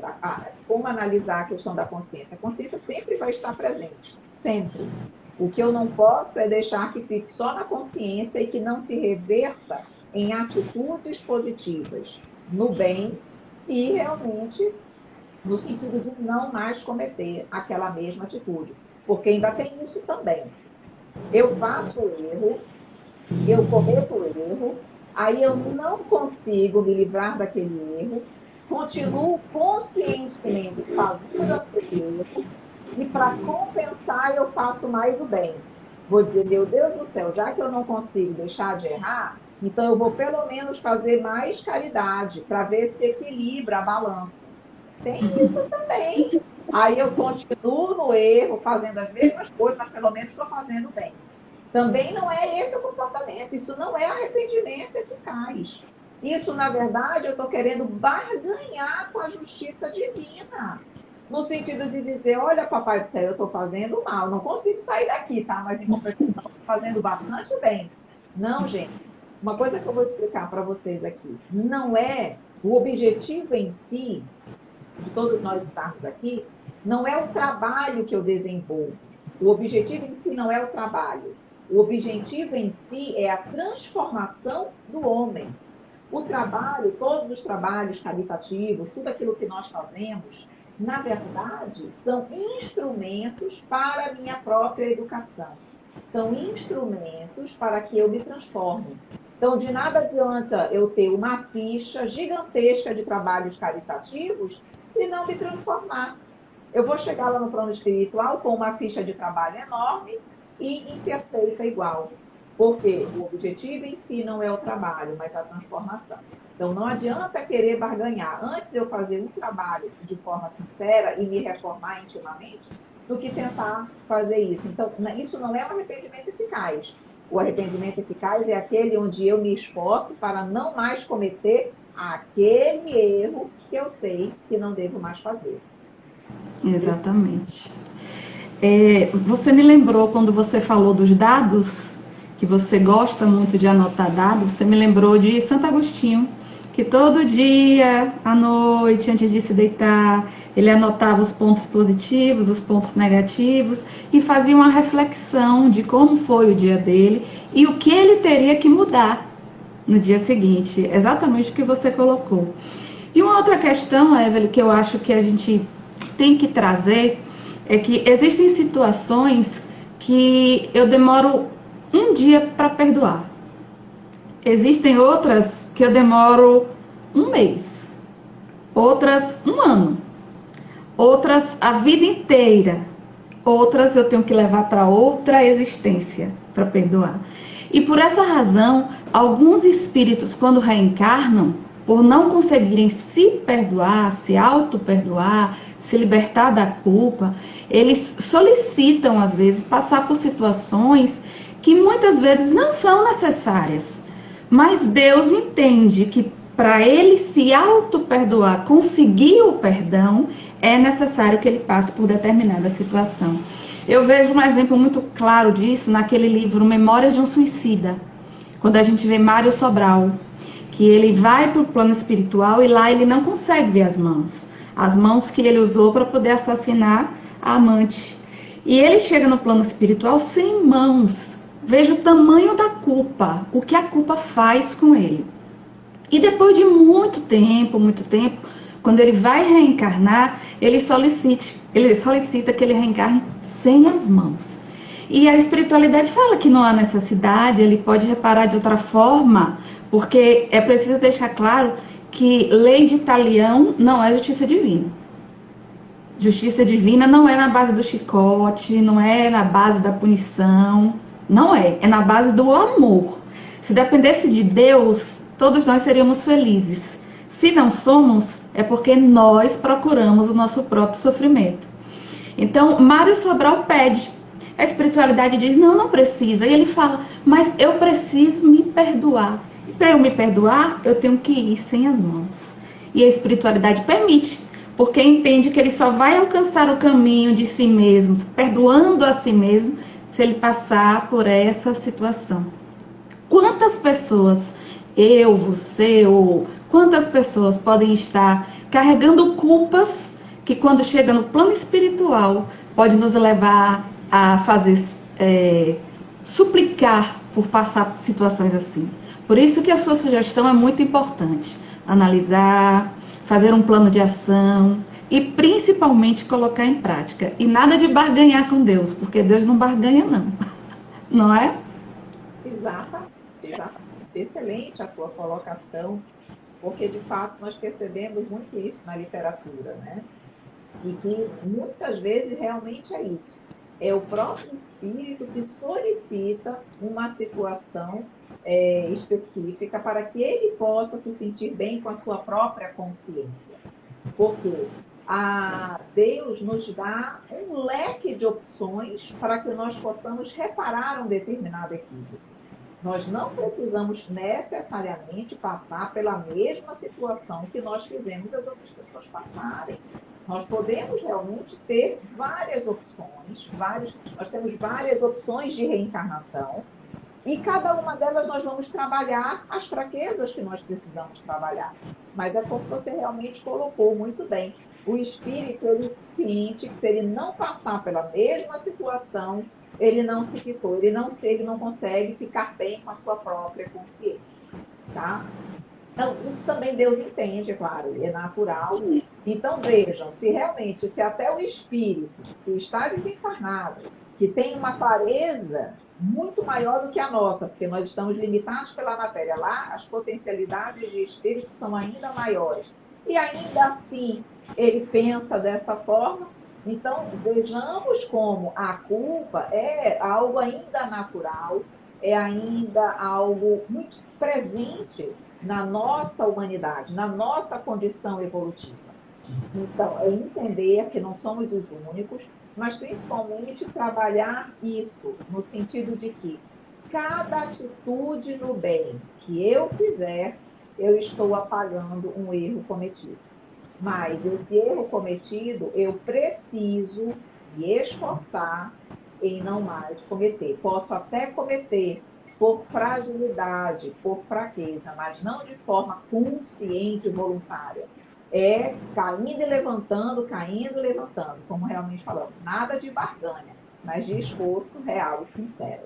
como analisar a questão da consciência? A consciência sempre vai estar presente, sempre. O que eu não posso é deixar que fique só na consciência e que não se reverta em atitudes positivas, no bem e realmente no sentido de não mais cometer aquela mesma atitude. Porque ainda tem isso também. Eu faço o erro, eu cometo o erro, aí eu não consigo me livrar daquele erro, continuo conscientemente fazendo aquele erro, e para compensar eu faço mais o bem. Vou dizer, meu Deus do céu, já que eu não consigo deixar de errar, então eu vou pelo menos fazer mais caridade, para ver se equilibra a balança. Tem isso também. Aí eu continuo no erro, fazendo as mesmas coisas, mas pelo menos estou fazendo bem. Também não é esse o comportamento. Isso não é arrependimento eficaz. Isso, na verdade, eu estou querendo barganhar com a justiça divina. No sentido de dizer, olha, papai do céu, eu estou fazendo mal, não consigo sair daqui, tá? Mas em compensação, estou fazendo bastante bem. Não, gente. Uma coisa que eu vou explicar para vocês aqui. Não é o objetivo em si de todos nós estarmos aqui, não é o trabalho que eu desenvolvo. O objetivo em si não é o trabalho. O objetivo em si é a transformação do homem. O trabalho, todos os trabalhos caritativos, tudo aquilo que nós fazemos, na verdade, são instrumentos para a minha própria educação. São instrumentos para que eu me transforme. Então, de nada adianta eu ter uma ficha gigantesca de trabalhos caritativos e não me transformar. Eu vou chegar lá no plano espiritual com uma ficha de trabalho enorme e imperfeita igual. Porque o objetivo em si não é o trabalho, mas a transformação. Então, não adianta querer barganhar. Antes de eu fazer um trabalho de forma sincera e me reformar intimamente, do que tentar fazer isso. Então, isso não é um arrependimento eficaz. O arrependimento eficaz é aquele onde eu me esforço para não mais cometer aquele erro que eu sei que não devo mais fazer. Exatamente. Você me lembrou quando você falou dos dados, que você gosta muito de anotar dados, você me lembrou de Santo Agostinho, que todo dia, à noite, antes de se deitar, ele anotava os pontos positivos, os pontos negativos e fazia uma reflexão de como foi o dia dele e o que ele teria que mudar no dia seguinte, exatamente o que você colocou. E uma outra questão, Evelyn, que eu acho que a gente tem que trazer é que existem situações que eu demoro um dia para perdoar. Existem outras que eu demoro um mês, outras um ano. outras a vida inteira, outras eu tenho que levar para outra existência para perdoar. E por essa razão, alguns espíritos, quando reencarnam, por não conseguirem se perdoar, se auto-perdoar, se libertar da culpa, eles solicitam, às vezes, passar por situações que muitas vezes não são necessárias. Mas Deus entende que para ele se auto-perdoar, conseguir o perdão, é necessário que ele passe por determinada situação. Eu vejo um exemplo muito claro disso naquele livro Memórias de um Suicida, quando a gente vê Mário Sobral, que ele vai para o plano espiritual e lá ele não consegue ver as mãos que ele usou para poder assassinar a amante. E ele chega no plano espiritual sem mãos. Veja o tamanho da culpa, o que a culpa faz com ele. E depois de muito tempo, quando ele vai reencarnar, ele solicita que ele reencarne sem as mãos. E a espiritualidade fala que não há necessidade, ele pode reparar de outra forma, porque é preciso deixar claro que lei de talião não é justiça divina. Justiça divina não é na base do chicote, não é na base da punição, não é, é na base do amor. Se dependesse de Deus, todos nós seríamos felizes. Se não somos, é porque nós procuramos o nosso próprio sofrimento. Então, Mário Sobral pede. A espiritualidade diz, não precisa. E ele fala, mas eu preciso me perdoar. E para eu me perdoar, eu tenho que ir sem as mãos. E a espiritualidade permite, porque entende que ele só vai alcançar o caminho de si mesmo, perdoando a si mesmo, se ele passar por essa situação. Quantas pessoas, eu, você, ou quantas pessoas podem estar carregando culpas que quando chega no plano espiritual pode nos levar a fazer, suplicar por passar por situações assim. Por isso que a sua sugestão é muito importante. Analisar, fazer um plano de ação e principalmente colocar em prática. E nada de barganhar com Deus, porque Deus não barganha não. Não é? Exatamente. Excelente a tua colocação, porque de fato nós percebemos muito isso na literatura, né? E que muitas vezes realmente é isso. É o próprio espírito que solicita uma situação específica para que ele possa se sentir bem com a sua própria consciência. Porque Deus nos dá um leque de opções para que nós possamos reparar um determinado equívoco. Nós não precisamos necessariamente passar pela mesma situação que nós fizemos as outras pessoas passarem. Nós podemos realmente ter várias opções, nós temos várias opções de reencarnação, e cada uma delas nós vamos trabalhar as fraquezas que nós precisamos trabalhar. Mas é como você realmente colocou muito bem. O espírito, ele sente que se ele não passar pela mesma situação, ele não se quitou, ele não consegue ficar bem com a sua própria consciência. Tá? Então, isso também Deus entende, é claro, é natural. Então, vejam, se até o espírito que está desencarnado, que tem uma clareza muito maior do que a nossa, porque nós estamos limitados pela matéria, lá as potencialidades de espírito são ainda maiores. E ainda assim, ele pensa dessa forma. Então, vejamos como a culpa é algo ainda natural, é ainda algo muito presente na nossa humanidade, na nossa condição evolutiva. Então, é entender que não somos os únicos, mas principalmente trabalhar isso no sentido de que cada atitude no bem que eu fizer, eu estou apagando um erro cometido. Mas esse erro cometido, eu preciso me esforçar em não mais cometer. Posso até cometer por fragilidade, por fraqueza, mas não de forma consciente e voluntária. É caindo e levantando, como realmente falamos. Nada de barganha, mas de esforço real e sincero.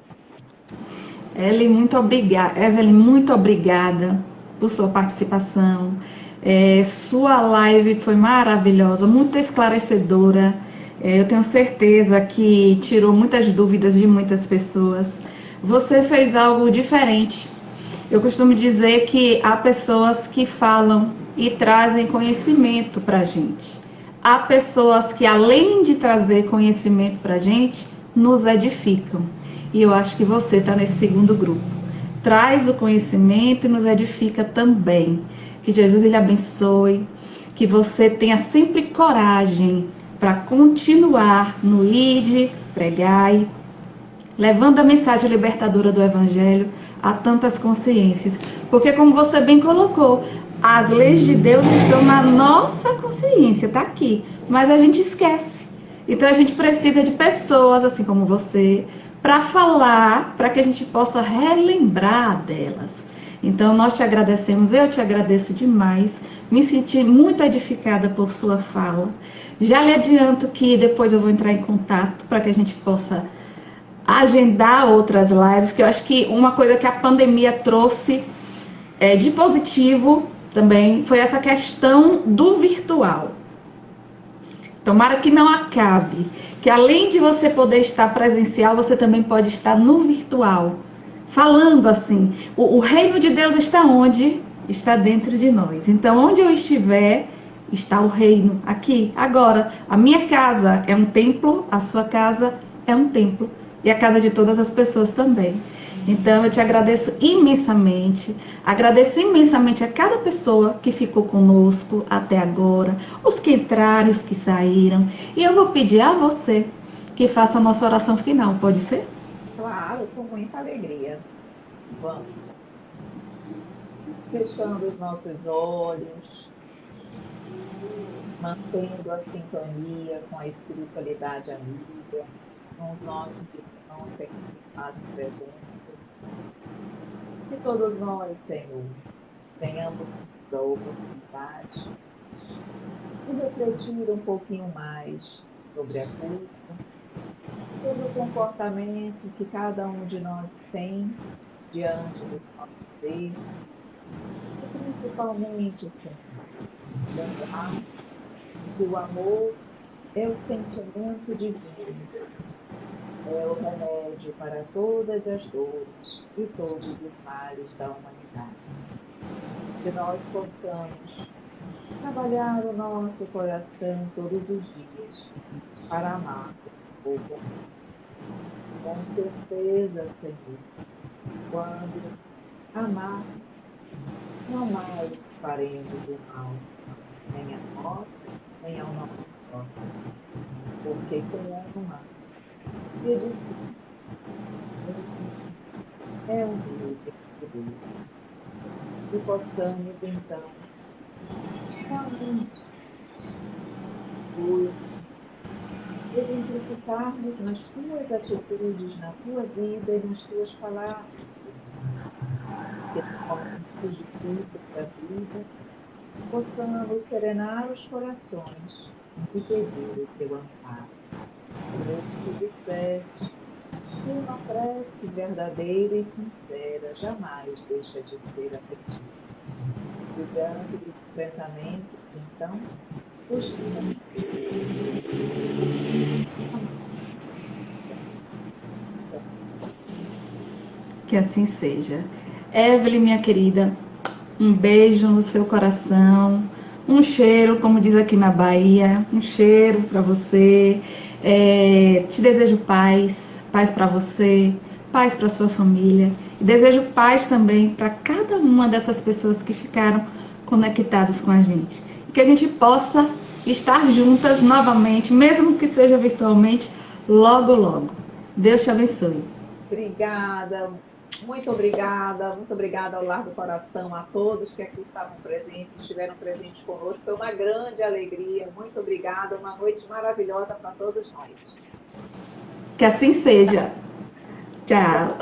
Evelyn, muito obrigada por sua participação. Sua live foi maravilhosa, muito esclarecedora. Eu tenho certeza que tirou muitas dúvidas de muitas pessoas. Você fez algo diferente. Eu costumo dizer que há pessoas que falam e trazem conhecimento para a gente. há pessoas que, além de trazer conhecimento para a gente, nos edificam. E eu acho que você está nesse segundo grupo. Traz o conhecimento e nos edifica também. Que Jesus ele abençoe, que você tenha sempre coragem para continuar no ide, pregai, levando a mensagem libertadora do Evangelho a tantas consciências. Porque, como você bem colocou, as leis de Deus estão na nossa consciência, está aqui, mas a gente esquece. Então, a gente precisa de pessoas, assim como você, para falar, para que a gente possa relembrar delas. Então, nós te agradecemos, eu te agradeço demais, me senti muito edificada por sua fala. Já lhe adianto que depois eu vou entrar em contato para que a gente possa agendar outras lives, que eu acho que uma coisa que a pandemia trouxe de positivo também foi essa questão do virtual. Tomara que não acabe, que além de você poder estar presencial, você também pode estar no virtual, falando assim, o reino de Deus está onde? Está dentro de nós. Então, onde eu estiver, está o reino, aqui, agora. A minha casa é um templo, a sua casa é um templo, e a casa de todas as pessoas também. Então, eu te agradeço imensamente a cada pessoa que ficou conosco até agora, os que entraram, os que saíram. E eu vou pedir a você que faça a nossa oração final, pode ser? Claro, com muita alegria. Vamos. Fechando os nossos olhos, mantendo a sintonia com a espiritualidade amiga, com os nossos irmãos aqui presentes. Que todos nós, Senhor, tenhamos a oportunidade de refletir um pouquinho mais sobre a culpa, sobre o comportamento que cada um de nós tem diante dos nossos erros, e principalmente, Senhor, lembrar que o amor é o sentimento divino, é o remédio para todas as dores e todos os males da humanidade. Que nós possamos trabalhar o nosso coração todos os dias para amar o povo. Com certeza, Senhor, quando amar, não mais faremos o mal, nem a nós, nem ao nosso próximo. Porque quem ama, e de é um livro de Deus. E possamos, então, realmente exemplificarmos nas tuas atitudes, na tua vida e nas tuas palavras, que nos momentos difíceis da vida possamos serenar os corações e pedir o teu amparo. Como tu disseste, que uma prece verdadeira e sincera jamais deixa de ser atendida. Cuidando dos enfrentamentos, então, os Que assim seja. Evelyn, minha querida, um beijo no seu coração, um cheiro, como diz aqui na Bahia, um cheiro para você. Te desejo paz, paz para você, paz para sua família. E desejo paz também para cada uma dessas pessoas que ficaram conectadas com a gente. E que a gente possa estar juntas novamente, mesmo que seja virtualmente, logo, logo. Deus te abençoe. Obrigada, muito obrigada ao Lar do Coração, a todos que aqui estavam presentes, estiveram presentes conosco. Foi uma grande alegria, muito obrigada, uma noite maravilhosa para todos nós. Que assim seja. Tchau.